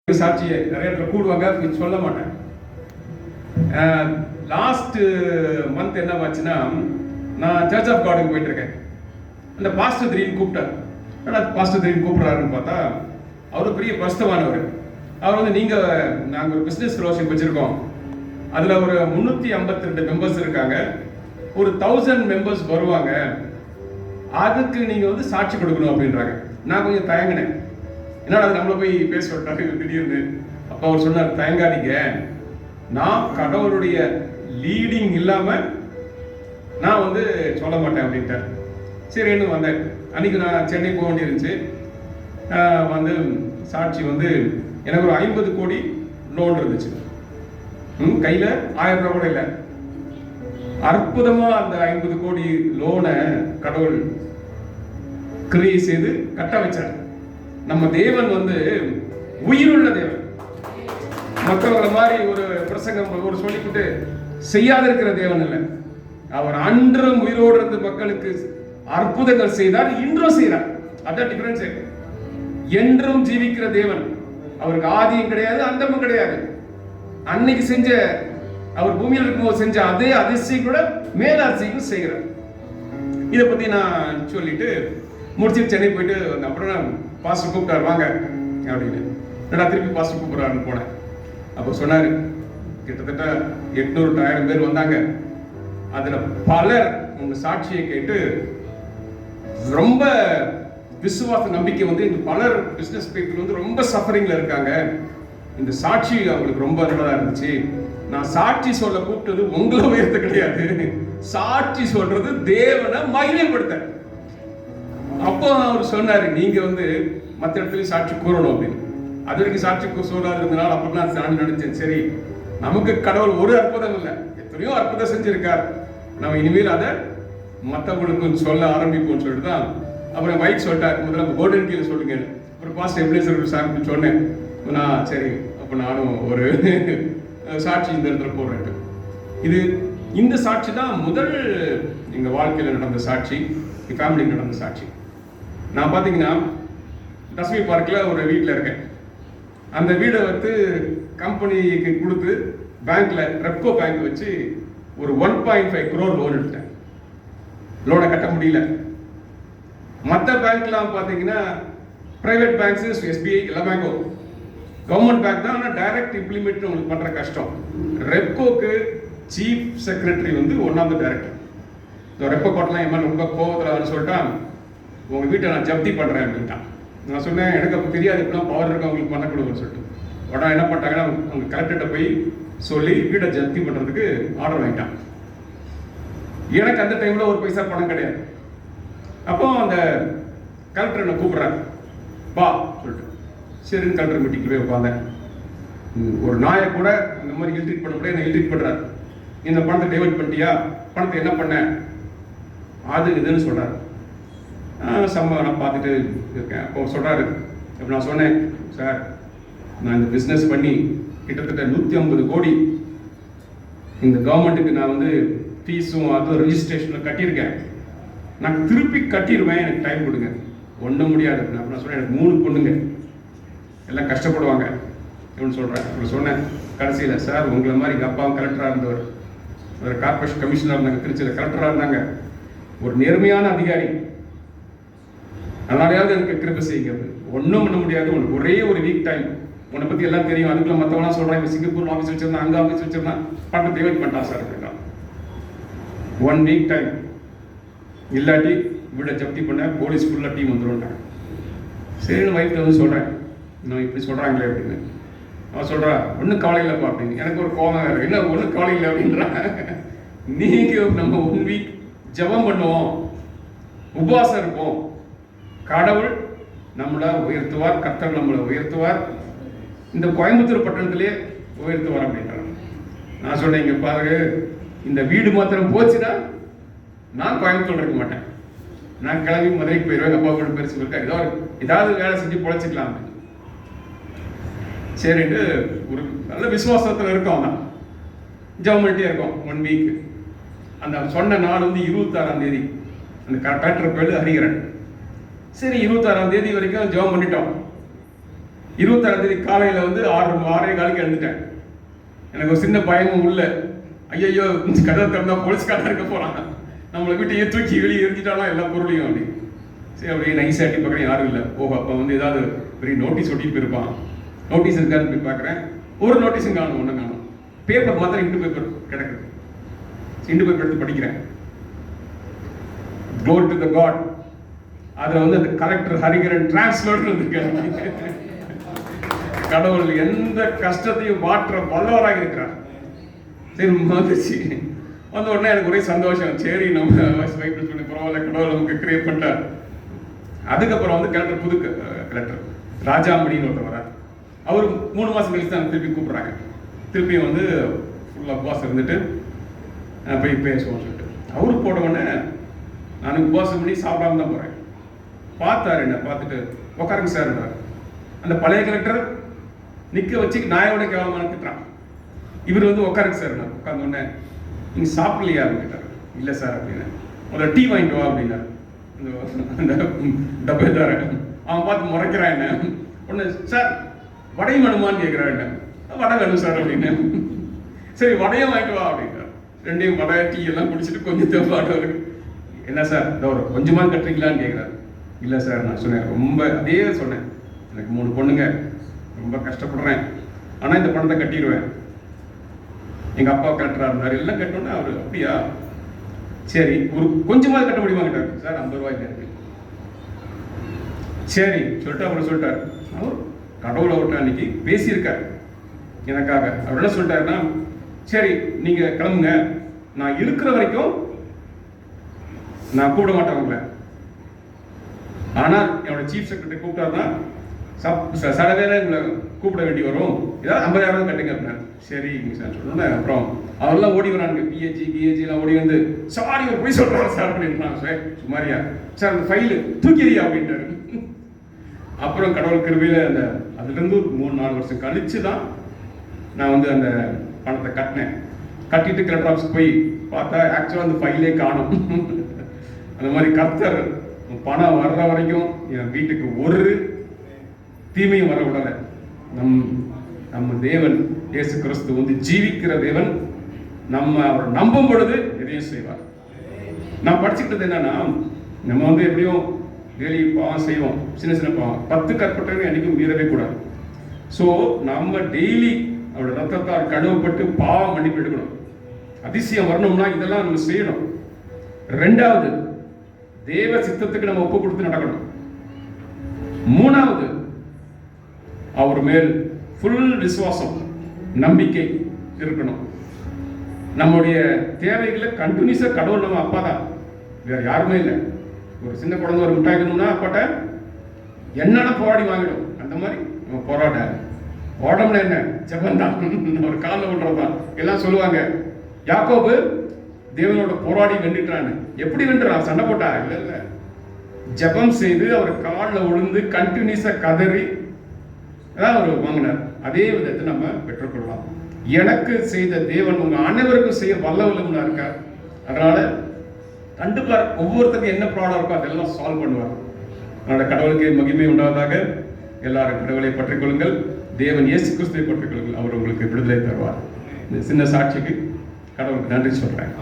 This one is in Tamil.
சாட்சியை நிறைய இடத்துல கூடுவாங்க, சொல்ல மாட்டேன். லாஸ்ட் மந்த் என்ன ஆச்சுன்னா, நான் சர்ச் ஆஃப் காடுக்கு போயிட்டு இருக்கேன். அந்த பாஸ்டர் திடீர்னு கூப்பிட்டார். பாஸ்டர் திடீர்னு கூப்பிடுறாருன்னு பார்த்தா அவர் பெரிய பிரஸ்தவானவர். அவர் வந்து நாங்கள் ஒரு பிஸ்னஸ் ஃபெலோஷிப் வச்சுருக்கோம், அதில் ஒரு 352 மெம்பர்ஸ் இருக்காங்க, ஒரு 1000 மெம்பர்ஸ் வருவாங்க, அதுக்கு நீங்கள் வந்து சாட்சி கொடுக்கணும் அப்படின்றாங்க. நான் கொஞ்சம் தயங்கினேன், என்னடா அது நம்மளை போய் பேச விட்டாரு திடீர்னு. அப்போ அவர் சொன்னார், தயங்காதீங்க, நான் கடவுளுடைய லீடிங் இல்லாமல் நான் வந்து சொல்ல மாட்டேன் அப்படின்ட்டார். சரின்னு வந்தேன். அன்றைக்கி நான் சென்னை போக வேண்டியிருந்துச்சு. வந்து சாட்சி வந்து எனக்கு ஒரு 50 கோடி லோன் இருந்துச்சு, கையில் 1000 ரூபா கூட இல்லை. அற்புதமாக அந்த 50 கோடி லோனை கடவுள் கிரியை செய்து கட்ட வச்சார். நம்ம தேவன் வந்து உயிருள்ள தேவன். மற்றவங்களை மாதிரி ஒரு பிரசங்கம் ஒரு சொல்லிக்கிட்டு செய்யாத இருக்கிற தேவன் இல்லை. அவர் அன்றும் உயிரோடு இருந்து மக்களுக்கு அற்புதங்கள் செய்தார், இன்றும் செய்கிறார். அதான் டிஃபரன்ஸ். என்றும் ஜீவிக்கிற தேவன். அவருக்கு ஆதியும் கிடையாது, அந்தமும் கிடையாது. அன்னைக்கு செஞ்ச, அவர் பூமியில் இருக்கும்போது செஞ்ச அதே அதிசயம் கூட மேல அதிசயம் செய்கிறார். இதை பத்தி நான் சொல்லிட்டு முடிச்சுட்டு சென்னை போயிட்டு அப்புறம் பாஸ்டர் கூப்பிட்டார், வாங்க அப்படின்னு. நான் திருப்பி பாஸ்டர் கூப்பிடுறாருன்னு போனேன். அப்போ சொன்னார், கிட்டத்தட்ட 800-1000 பேர் வந்தாங்க. அதில் பலர் உங்க சாட்சியை கேட்டு ரொம்ப விசுவாச நம்பிக்கை வந்து பலர் பிஸ்னஸ் பீப்புள் வந்து ரொம்ப சஃபரிங்ல இருக்காங்க. இந்த சாட்சி அவங்களுக்கு ரொம்ப நல்லதா இருந்துச்சு. நான் சாட்சி சொல்ல கூப்பிட்டது உங்களை உயர்த்த கிடையாது, சாட்சி சொல்றது தேவனை மகிமைப்படுத்த. அப்போ அவர் சொன்னாரு, நீங்க வந்து மற்ற இடத்துலயும் சாட்சி கூறணும் அப்படின்னு. அது வரைக்கும் சாட்சி சொல்லாது இருந்தனால அப்படி நான் நினைச்சேன், சரி நமக்கு கடவுள் ஒரு அற்புதம் இல்லை, எத்தனையோ அற்புதம் செஞ்சிருக்கார், நம்ம இனிமேல் அதை மற்றவங்களுக்கும் சொல்ல ஆரம்பிப்போம்னு சொல்லிட்டு தான். அப்புறம் வைட் சொல்லிட்டார், முதல்ல கோல்டன் கீழே சொல்லுங்க. அப்புறம் பாஸ்டர் எப்படி சாமி சொன்னேன். நான் சரி, அப்போ நானும் ஒரு சாட்சி இந்த இடத்துல போடுறேன். இந்த சாட்சி தான் முதல் எங்கள் வாழ்க்கையில் நடந்த சாட்சி, என் ஃபேமிலிக்கு நடந்த சாட்சி. நான் பார்த்தீங்கன்னா தஸ்மி பார்க்கில் ஒரு வீட்டில் இருக்கேன். அந்த வீடை வந்து கம்பெனிக்கு கொடுத்து பேங்க்ல ரெப்கோ பேங்க் வச்சு ஒரு 1.5 crore லோன் எடுத்தேன். லோனை கட்ட முடியல. மற்ற பேங்க்லாம் பார்த்தீங்கன்னா பிரைவேட் பேங்க்ஸ், எஸ்பிஐ, எல்லா பேங்க்கும் கவர்மெண்ட் பேங்க் தான், ஆனால் டைரக்ட் இம்ப்ளிமெண்ட் உங்களுக்கு பண்ணுற கஷ்டம். ரெப்கோக்கு சீஃப் செக்ரட்டரி வந்து ஒன் ஆஃப் த டைரக்டர். இந்த ரெப்போ கோட்டெலாம் என் மேலே ரொம்ப கோவத்தில் சொல்லிட்டா, உங்கள் வீட்டை நான் ஜப்தி பண்ணுறேன் அப்படின்ட்டான். நான் சொன்னேன், எனக்கு அப்போ தெரியாது இப்படிலாம் பவர் இருக்கு அவங்களுக்கு பண்ணக்கூடாதுன்னு சொல்லிட்டு. உடனே என்ன பண்ணிட்டாங்கன்னா, அவங்க கலெக்டர்கிட்ட போய் சொல்லி வீட்டை ஜப்தி பண்ணுறதுக்கு ஆர்டர் வாங்கிட்டான். எனக்கு அந்த டைமில் ஒரு பைசா பணம் கிடையாது. அப்போ அந்த கலெக்டர் என்னை கூப்பிட்றாரு, வா சொல்லிட்டு. சரின்னு கலெக்டர் மீட்டிங்கு போய் உட்காந்தேன். ஒரு நாயை கூட இந்த மாதிரி இல்ட்ரீட் பண்ண கூட என்னை இல்ட்ரீட் பண்ணுறாரு. இந்த பணத்தை டைவர்ட் பண்ணிட்டியா, பணத்தை என்ன பண்ண, அது இதுன்னு சொல்கிறார். நான் பார்த்துட்டு இருக்கேன். அப்போ சொல்கிறாரு, இப்போ நான் சொன்னேன், சார் நான் இந்த பிஸ்னஸ் பண்ணி கிட்டத்தட்ட 150 கோடி இந்த கவர்மெண்ட்டுக்கு நான் வந்து ஃபீஸும் அதுவும் ரெஜிஸ்ட்ரேஷனில் கட்டியிருக்கேன், நான் திருப்பி கட்டிடுவேன், எனக்கு டைம் கொடுங்க. ஒன்றும் முடியாது. நான் சொன்னேன், எனக்கு 3 பொண்ணுங்க, எல்லாம் கஷ்டப்படுவாங்க அப்படின்னு சொல்கிறேன். அப்படி சொன்னேன். கடைசியில், சார் உங்களை மாதிரி எங்கள் அப்பாவும் கலெக்டராக இருந்தவர், ஒரு கார்பரேஷன் கமிஷனராக இருந்தாங்க, திருச்சியில் கலெக்டராக இருந்தாங்க, ஒரு நேர்மையான அதிகாரி, அதனாலையாவது எனக்கு கிருபை செய்யுங்க. ஒன்றும் பண்ண முடியாது, உனக்கு ஒரே ஒரு வீக் டைம், உன்னை பற்றி எல்லாம் தெரியும், அதுக்குள்ள மற்றவங்களாம் சொல்கிறாங்க, இப்போ சிங்கப்பூர் ஆஃபீஸ் வச்சிருந்தா, அங்கே ஆஃபீஸ் வச்சிருந்தா, பணத்தை டிவைட் பண்ணிட்டான் சார் அப்படின்னா. 1 வீக் டைம், இல்லாட்டி வீடை ஜப்தி பண்ண போலீஸ் ஃபுல்லாக டீம் வந்துடும்ட்டாங்க. சரின்னு வைஃப்ல வந்து சொல்கிறேன், நான் இப்படி சொல்கிறாங்களே அப்படின்னு. அவன் சொல்கிறா, ஒன்றும் கவலை இல்லைப்பா அப்படின்னு. எனக்கு ஒரு கோபம் வேறு, என்ன ஒன்றும் கவலை இல்லை அப்படின்றா. நீங்கள் நம்ம 1 வீக் ஜபம் பண்ணுவோம், உபவாசம் இருப்போம், கடவுள் நம்மளை உயர்த்துவார், கர்த்தர் நம்மளை உயர்த்துவார், இந்த கோயம்புத்தூர் பட்டணத்திலே உயர்த்துவார் அப்படின்றாங்க. நான் சொன்னேன், இங்கே பாருங்க, இந்த வீடு மாத்திரம் போச்சுன்னா நான் கோயம்புத்தூர் இருக்க மாட்டேன், நான் கிளம்பி மதுரைக்கு போயிடுவேன், அப்பா வீடு பெருசு இருக்கா, ஏதாவது வேலை செஞ்சு பொழைச்சிக்கலாம் அப்படின்னு. சரிட்டு ஒரு நல்ல விசுவாசத்தில் இருக்கோம் தான், ஜெபம் இருக்கோம் 1 வீக். அந்த சொன்ன நாள் வந்து 26ஆம் தேதி, அந்த கலெக்டர் பேர் ஹரிகரன். சரி 26ஆம் தேதி வரைக்கும் ஜெபம் பண்ணிட்டோம். 26ஆம் தேதி காலையில் வந்து 6:30 எழுந்துட்டேன். எனக்கு ஒரு சின்ன பயமும் உள்ள, ஐயோ கதை திறந்தா போலீஸ்காரன் இருக்க போறான், நம்மளை வீட்டையே தூக்கி வெளியே எரிஞ்சிட்டாலும் எல்லா பொருளையும் அப்படி. சரி அப்படியே நைஸ் ஆட்டி பார்க்குறேன், யாரும் இல்லை. ஓஹோ, அப்போ வந்து ஏதாவது பெரிய நோட்டீஸ் ஒட்டிட்டு போயிருப்பான். நோட்டீஸ் இருக்கான்னு போய் பார்க்குறேன், ஒரு நோட்டீஸும் காணும், ஒன்றும் காணும். பேப்பர் மாத்திரம் இண்டு பேப்பர் கிடக்குது. இண்டு பேப்பர் எடுத்து படிக்கிறேன். Glory to the God. அதில் வந்து அந்த கலெக்டர் ஹரிகரன் டிரான்ஸ்லேட்டர் இருந்திருக்காரு. கடவுள் எந்த கஷ்டத்தையும் மாற்ற வல்லவராக இருக்கிறார். சரி வந்துச்சு. வந்த உடனே எனக்கு ஒரே சந்தோஷம். சரி நம்ம பைபிள் சொல்லி பரவாயில்ல, கடவுள் நமக்கு கிரியேட் பண்ணிட்டார். அதுக்கப்புறம் வந்து கலெக்டர், புது கலெக்டர் ராஜாமணின்னு ஒருத்தர் வரார். அவர் 3 மாதம் கழிச்சு தான் திருப்பி கூப்பிட்றாங்க. திருப்பியும் வந்து ஃபுல்லாக உபவாசம் இருந்துட்டு போய் பேசுவோம் சொல்லிட்டு அவரு போட உடனே நான் உபவாசம் பண்ணி சாப்பிடாம தான் போகிறேன். பார்த்தாரு, என்ன பார்த்துட்டு உட்காருங்க சார்ன்றார். அந்த பழைய கலெக்டர் நிற்க வச்சு நாயோட கேவலமான திட்டுறான். இவர் வந்து உட்காருங்க சார். நான் உட்கார்ந்த உடனே நீங்கள் சாப்பிடலையா அப்படின்னு கேட்டார். இல்லை சார் அப்படின்னு. ஒரு டீ வாங்கிட்டு வா அப்படின்னா அந்த டப்பேதார அவன் பார்த்து முறைக்கிறான். என்ன ஒன்று சார் வடையும் வேணுமான்னு கேட்குறான். என்ன வடை வேணும் சார் அப்படின்னு. சரி வடையும் வாங்கிட்டு வா அப்படின்றார். ரெண்டையும் வடை டீ எல்லாம் குடிச்சிட்டு கொஞ்சம் தேவைப்பாடு. என்ன சார் இந்த ஒரு கொஞ்சமாக கட்டுறீங்களான்னு கேட்குறாரு. இல்லை சார் நான் சொன்னேன், ரொம்ப அதே சொன்னேன், எனக்கு 3 பொண்ணுங்க, ரொம்ப கஷ்டப்படுறேன், ஆனால் இந்த பணத்தை கட்டிடுவேன். எங்கள் அப்பா கட்டுறா இருந்தார், எல்லாம் கட்டணும்னா அவர் அப்படியா சரி ஒரு கொஞ்சமாவது கட்ட முடியுமா கேட்டார். சார் 50 ரூபாய்க்கு இருக்கு. சரி சொல்லிட்டு அவர் சொல்லிட்டார். அவர் கடவுளை விட்டு அன்னைக்கு பேசியிருக்கார் எனக்காக. அவர் என்ன சொல்லிட்டாருன்னா, சரி நீங்கள் கிளம்புங்க, நான் இருக்கிற வரைக்கும் நான் கூப்பிட மாட்டேன் உங்களை. ஆனால் என்னோட சீஃப் செக்ரட்டரி கூப்பிட்டாருன்னா சடவேல உங்களை கூப்பிட வேண்டி வரும், ஏதாவது 50,000 கட்டுங்க அப்படின்னா. சரி சார் சொல்லணும். அப்புறம் அவரெல்லாம் ஓடி வரானுங்க, பிஹெச்சி கிஹெச்சிலாம் ஓடி வந்து, சாரி ஒரு போய் சொல்கிறாங்க சார் அப்படின்னா. சார் சுமாரியா சார் அந்த ஃபைலு தூக்கிறியா அப்படின்ட்டாரு. அப்புறம் கடவுள் கிருபையில் அந்த அதுலேருந்து ஒரு 3-4 வருஷம் கழிச்சு தான் நான் வந்து அந்த பணத்தை கட்டினேன். கட்டிட்டு கலெக்டர் ஆஃபீஸ் போய் பார்த்தா ஆக்சுவலாக அந்த ஃபைலே காணும். அந்த மாதிரி கர்த்தர் பணம் வர்ற வரைக்கும் என் வீட்டுக்கு ஒரு தீமையும் வர விடலை. நம்ம தேவன் இயேசு கிறிஸ்து வந்து ஜீவிக்கிற தேவன். நம்ம அவர் நம்பும் பொழுது எதையும் செய்வார். நான் படிச்சுக்கிட்டது என்னன்னா, நம்ம வந்து எப்படியும் டெய்லி பாவம் செய்வோம், சின்ன சின்ன பாவம், 10 கற்பட்டவங்க என்னைக்கும் மீறவே கூடாது. ஸோ நம்ம டெய்லி அவரோட ரத்தத்தால் கழுவப்பட்டு பாவம் மன்னிப்பு எடுக்கணும். அதிசயம் வரணும்னா இதெல்லாம் நம்ம செய்யணும். 2வது தேவ சித்தத்துக்கு நம்ம ஒப்பு கொடுத்து நடக்கணும். 3வது அவர் மேல் ஃபுல் விசுவாசம், நம்பிக்கை இருக்கணும். நம்முடைய தேவைகளை கண்டினியூஸா கடவுள் நம்ம அப்பா தான், வேற யாருமே இல்லை. ஒரு சின்ன குழந்தை ஒரு மிட்டாய் வேணும்னா அப்பாட்ட என்னென்ன போராடி வாங்கிடும். அந்த மாதிரி நம்ம போராட ஓடம்ல என்ன ஜெபம் தான், ஒரு காலில் விடுறதுதான். எல்லாம் சொல்லுவாங்க யாக்கோபு தேவனோட போராடி வென்றுட்டான்னு. எப்படி வென்றான்? சண்டை போட்டா? இல்ல இல்ல, ஜெபம் செய்து அவர் காலில் விழுந்து கண்டினியூஸா கதறி அதான் அவர் வாங்கினார். அதே விதத்தை நம்ம பெற்றுக்கொள்ளலாம். எனக்கு செய்த தேவன் உங்க அனைவருக்கும் செய்ய வல்லவல்லா இருக்கார். அதனால கண்டிப்பா ஒவ்வொருத்தருக்கும் என்ன ப்ராப்ளம் இருக்கோ அதெல்லாம் சால்வ் பண்ணுவார். அதனால கடவுளுக்கு மகிமை உண்டாவதாக. எல்லாரும் கடவுளை பற்றிக் கொள்ளுங்கள், தேவன் இயேசு கிறிஸ்துவை பற்றிக் கொள்ளுங்கள், அவர் உங்களுக்கு விடுதலை தருவார். இந்த சின்ன சாட்சிக்கு கடவுளுக்கு நன்றி சொல்றேன்.